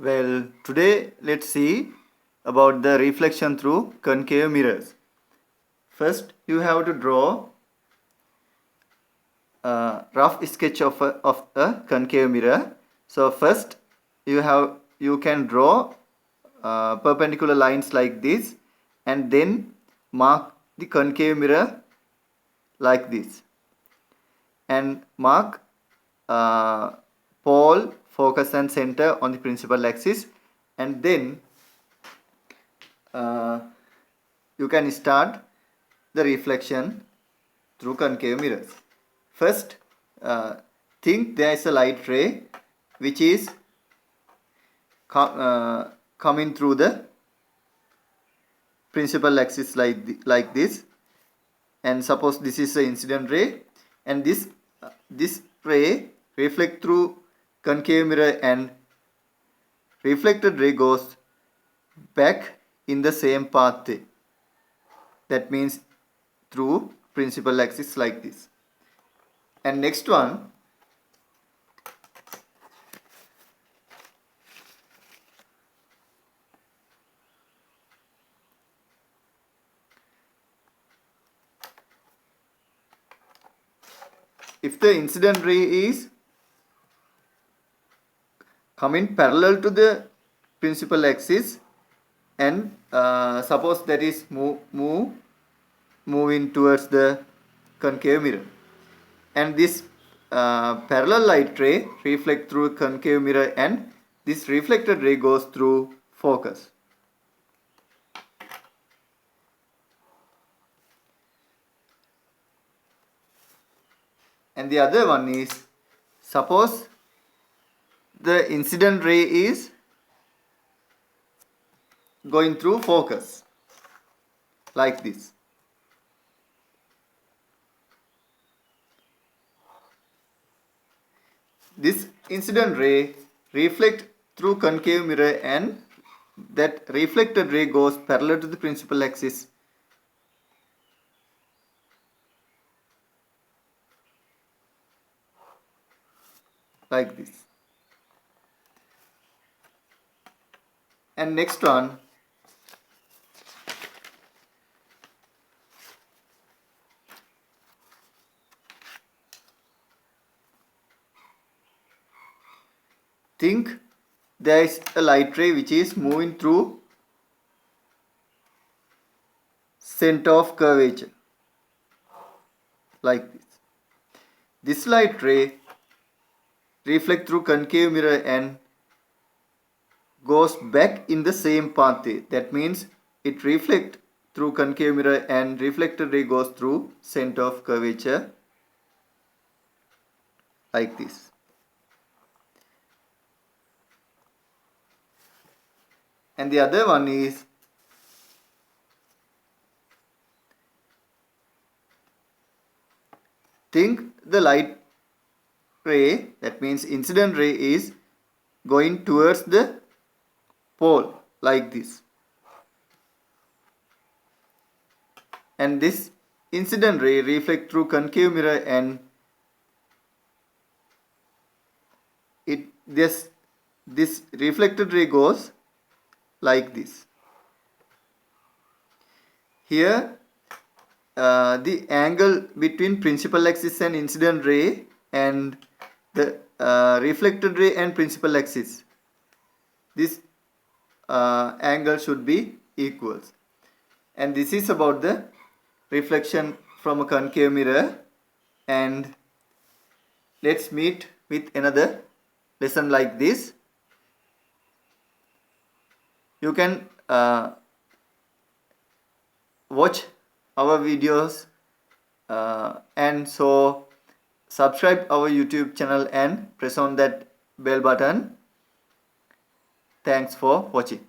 Well, today let's see about the reflection through concave mirrors. First, you have to draw a rough sketch of a concave mirror. So first, you can draw perpendicular lines like this, and then mark the concave mirror like this, and mark pole, focus and center on the principal axis, and then you can start the reflection through concave mirrors. First, think there is a light ray which is coming through the principal axis like this, and suppose this is the incident ray, and this ray reflect through concave mirror, and reflected ray goes back in the same path. That means through principal axis like this. And next one, if the incident ray is coming parallel to the principal axis, and suppose that is moving towards the concave mirror, and this parallel light ray reflect through concave mirror, and this reflected ray goes through focus. And the other one is, suppose the incident ray is going through focus like this. This incident ray reflect through concave mirror, and that reflected ray goes parallel to the principal axis like this. And next one, think there is a light ray which is moving through center of curvature like this. This light ray reflect through concave mirror and goes back in the same path. That means it reflect through concave mirror, and reflected ray goes through center of curvature like this. And the other one is, think the light ray, that means incident ray, is going towards the pole like this, and this incident ray reflect through concave mirror, and this reflected ray goes like this. Here the angle between principal axis and incident ray, and the reflected ray and principal axis, this angle should be equals. And this is about the reflection from a concave mirror, and let's meet with another lesson like this. You can watch our videos, and so subscribe our YouTube channel and press on that bell button. Thanks for watching.